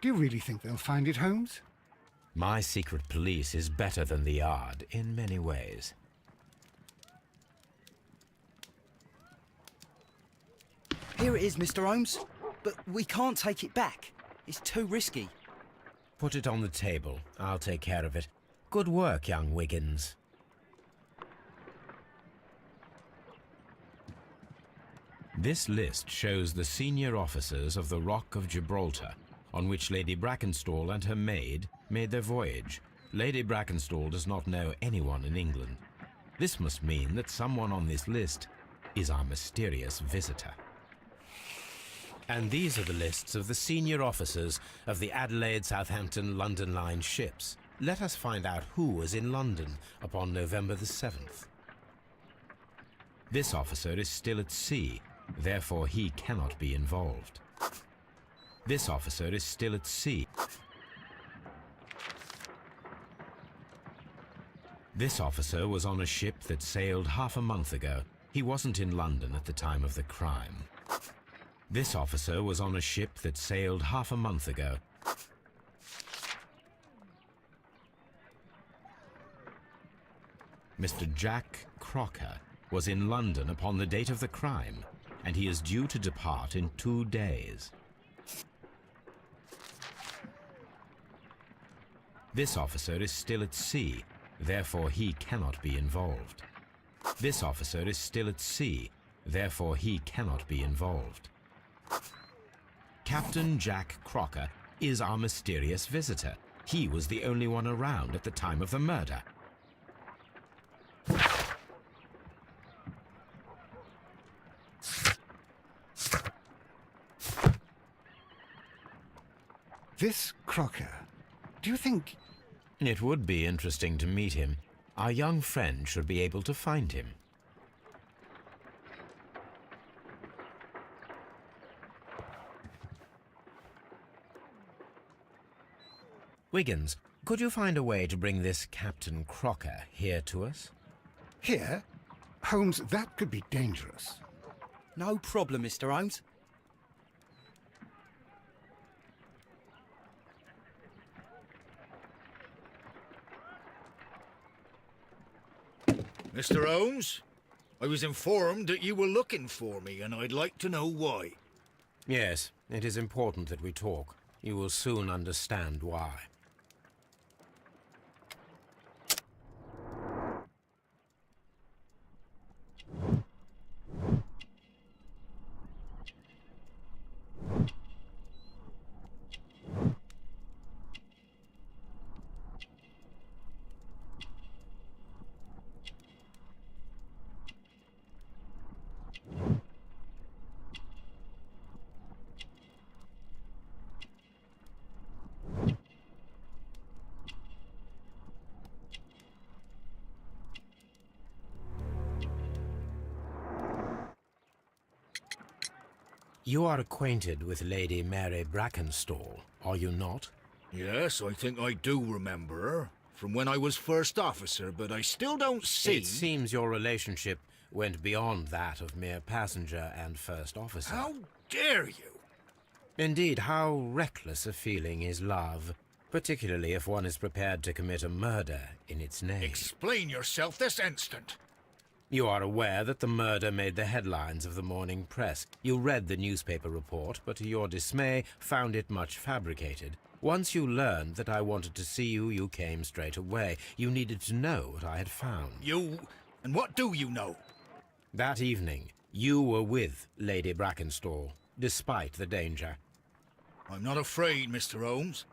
Do you really think they'll find it, Holmes? My secret police is better than the Yard in many ways. Here it is, Mr. Holmes. But we can't take it back. It's too risky. Put it on the table. I'll take care of it. Good work, young Wiggins. This list shows the senior officers of the Rock of Gibraltar, on which Lady Brackenstall and her maid made their voyage. Lady Brackenstall does not know anyone in England. This must mean that someone on this list is our mysterious visitor. And these are the lists of the senior officers of the Adelaide, Southampton, London Line ships. Let us find out who was in London upon November the 7th. This officer is still at sea, therefore he cannot be involved. This officer is still at sea. This officer was on a ship that sailed half a month ago. He wasn't in London at the time of the crime. This officer was on a ship that sailed half a month ago. Mr. Jack Crocker was in London upon the date of the crime, and he is due to depart in 2 days. This officer is still at sea, therefore he cannot be involved. This officer is still at sea, therefore he cannot be involved. Captain Jack Crocker is our mysterious visitor. He was the only one around at the time of the murder. This Crocker, do you think... It would be interesting to meet him. Our young friend should be able to find him. Wiggins, could you find a way to bring this Captain Crocker here to us? Here? Holmes, that could be dangerous. No problem, Mr. Holmes. Mr. Holmes, I was informed that you were looking for me, and I'd like to know why. Yes, it is important that we talk. You will soon understand why. You are acquainted with Lady Mary Brackenstall, are you not? Yes, I think I do remember her, from when I was first officer, but I still don't see... It seems your relationship went beyond that of mere passenger and first officer. How dare you? Indeed, how reckless a feeling is love, particularly if one is prepared to commit a murder in its name. Explain yourself this instant. You are aware that the murder made the headlines of the morning press. You read the newspaper report, but to your dismay, found it much fabricated. Once you learned that I wanted to see you, you came straight away. You needed to know what I had found. You... and what do you know? That evening, you were with Lady Brackenstall, despite the danger. I'm not afraid, Mr. Holmes.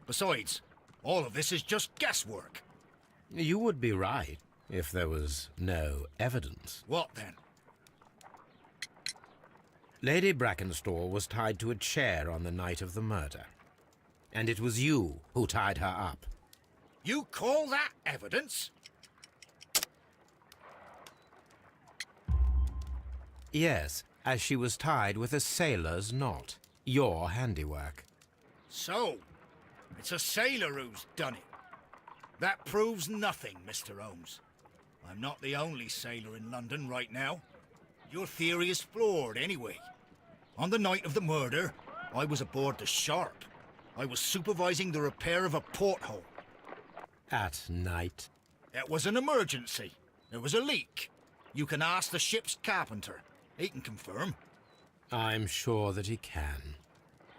Besides, all of this is just guesswork. You would be right, if there was no evidence. What then? Lady Brackenstall was tied to a chair on the night of the murder. And it was you who tied her up. You call that evidence? Yes, as she was tied with a sailor's knot. Your handiwork. So, it's a sailor who's done it. That proves nothing, Mr. Holmes. I'm not the only sailor in London right now. Your theory is flawed anyway. On the night of the murder, I was aboard the Sharp. I was supervising the repair of a porthole. At night? It was an emergency. There was a leak. You can ask the ship's carpenter. He can confirm. I'm sure that he can.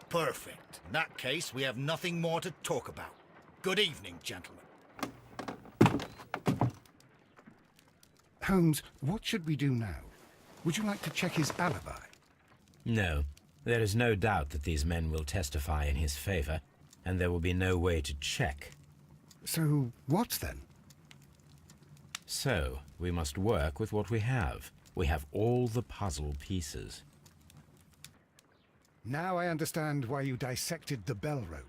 Perfect. In that case, we have nothing more to talk about. Good evening, gentlemen. Holmes, what should we do now? Would you like to check his alibi? No. There is no doubt that these men will testify in his favor, and there will be no way to check. So, what then? So, we must work with what we have. We have all the puzzle pieces. Now I understand why you dissected the bell rope.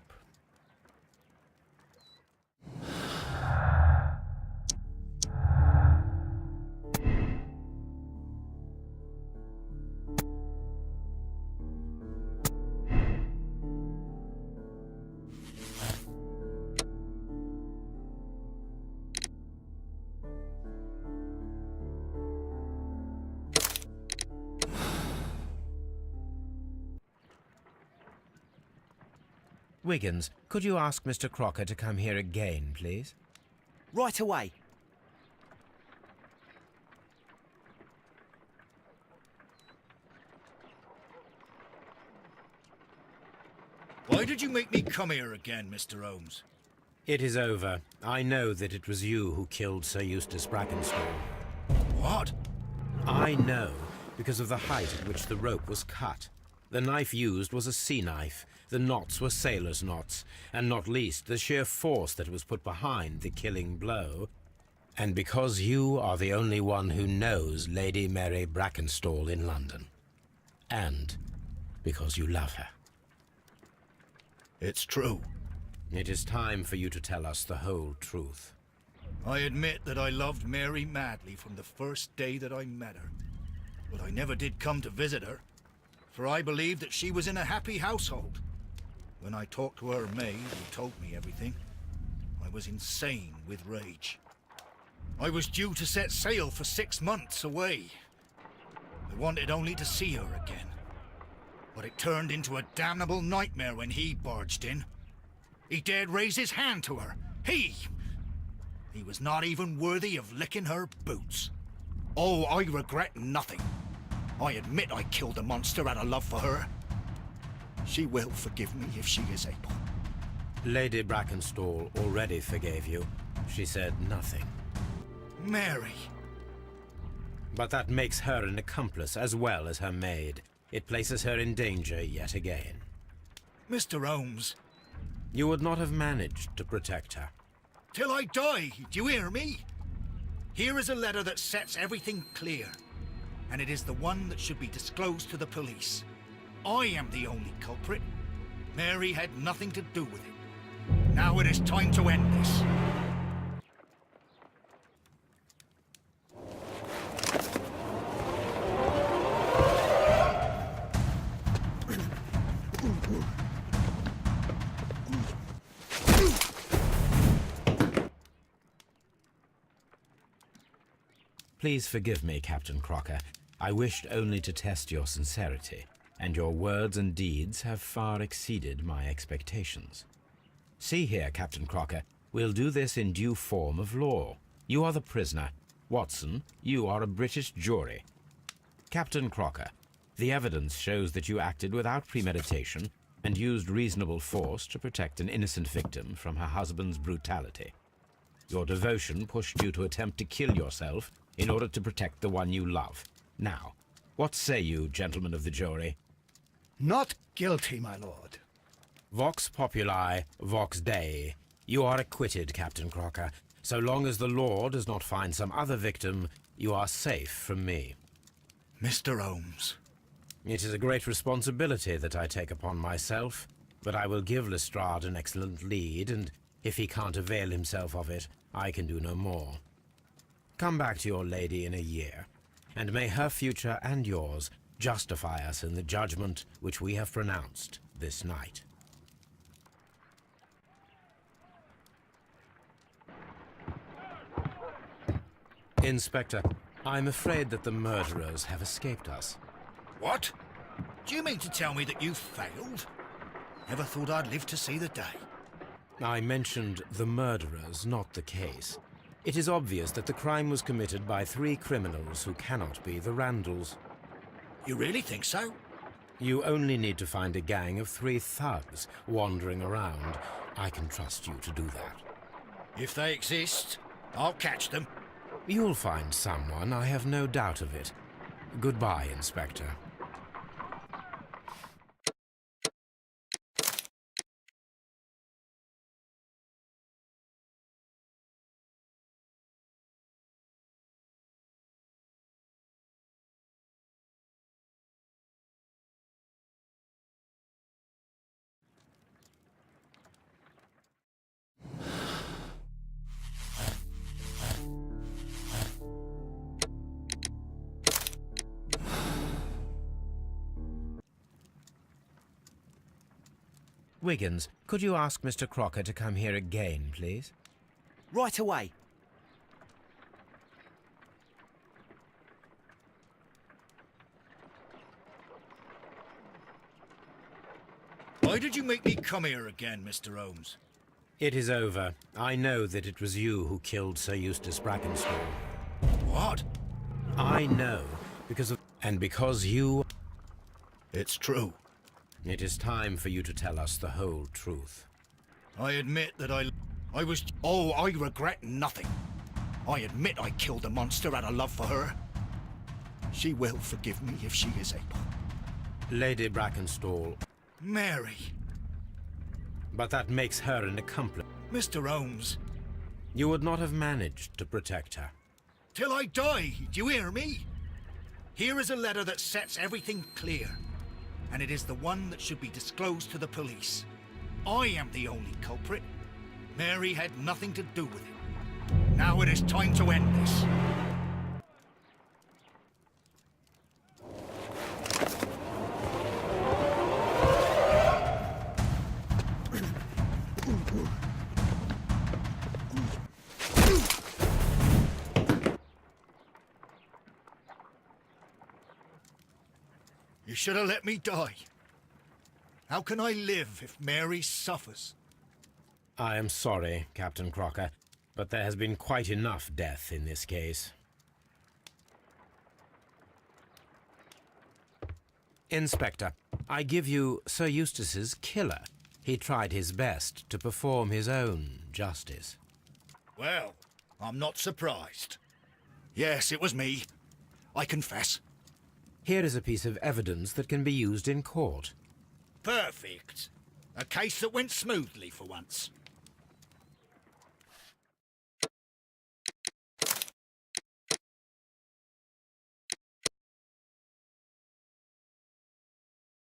Wiggins, could you ask Mr. Crocker to come here again, please? Right away. Why did you make me come here again, Mr. Holmes? It is over. I know that it was you who killed Sir Eustace Brackenstall. What? I know because of the height at which the rope was cut. The knife used was a sea knife. The knots were sailor's knots, and not least the sheer force that was put behind the killing blow. And because you are the only one who knows Lady Mary Brackenstall in London. And because you love her. It's true. It is time for you to tell us the whole truth. I admit that I loved Mary madly from the first day that I met her. But I never did come to visit her, for I believed that she was in a happy household. When I talked to her maid, who told me everything, I was insane with rage. I was due to set sail for 6 months away. I wanted only to see her again. But it turned into a damnable nightmare when he barged in. He dared raise his hand to her. He was not even worthy of licking her boots. Oh, I regret nothing. I admit I killed the monster out of love for her. She will forgive me if she is able. Lady Brackenstall already forgave you. She said nothing. Mary. But that makes her an accomplice as well as her maid. It places her in danger yet again. Mr. Holmes. You would not have managed to protect her. Till I die, do you hear me? Here is a letter that sets everything clear. And it is the one that should be disclosed to the police. I am the only culprit. Mary had nothing to do with it. Now it is time to end this. Please forgive me, Captain Crocker. I wished only to test your sincerity, and your words and deeds have far exceeded my expectations. See here, Captain Crocker, we'll do this in due form of law. You are the prisoner. Watson, you are a British jury. Captain Crocker, the evidence shows that you acted without premeditation and used reasonable force to protect an innocent victim from her husband's brutality. Your devotion pushed you to attempt to kill yourself in order to protect the one you love. Now, what say you, gentlemen of the jury? Not guilty, my lord. Vox populi, vox dei. You are acquitted, Captain Crocker. So long as the law does not find some other victim, you are safe from me. Mr. Holmes. It is a great responsibility that I take upon myself, but I will give Lestrade an excellent lead, and if he can't avail himself of it, I can do no more. Come back to your lady in a year, and may her future and yours justify us in the judgment which we have pronounced this night. Inspector, I'm afraid that the murderers have escaped us. What? Do you mean to tell me that you failed? Never thought I'd live to see the day. I mentioned the murderers, not the case. It is obvious that the crime was committed by 3 criminals who cannot be the Randalls. You really think so? You only need to find a gang of 3 thugs wandering around. I can trust you to do that. If they exist, I'll catch them. You'll find someone, I have no doubt of it. Goodbye, Inspector. Wiggins, could you ask Mr. Crocker to come here again, please? Right away. Why did you make me come here again, Mr. Holmes? It is over. I know that it was you who killed Sir Eustace Brackenstall. What? I know, because you... It's true. It is time for you to tell us the whole truth. I admit that I regret nothing. I admit I killed the monster out of love for her. She will forgive me if she is able. Lady Brackenstall... Mary. But that makes her an accomplice. Mr. Holmes. You would not have managed to protect her. Till I die, do you hear me? Here is a letter that sets everything clear. And it is the one that should be disclosed to the police. I am the only culprit. Mary had nothing to do with it. Now it is time to end this. You should have let me die. How can I live if Mary suffers? I am sorry, Captain Crocker, but there has been quite enough death in this case. Inspector, I give you Sir Eustace's killer. He tried his best to perform his own justice. Well, I'm not surprised. Yes, it was me. I confess. Here is a piece of evidence that can be used in court. Perfect. A case that went smoothly for once.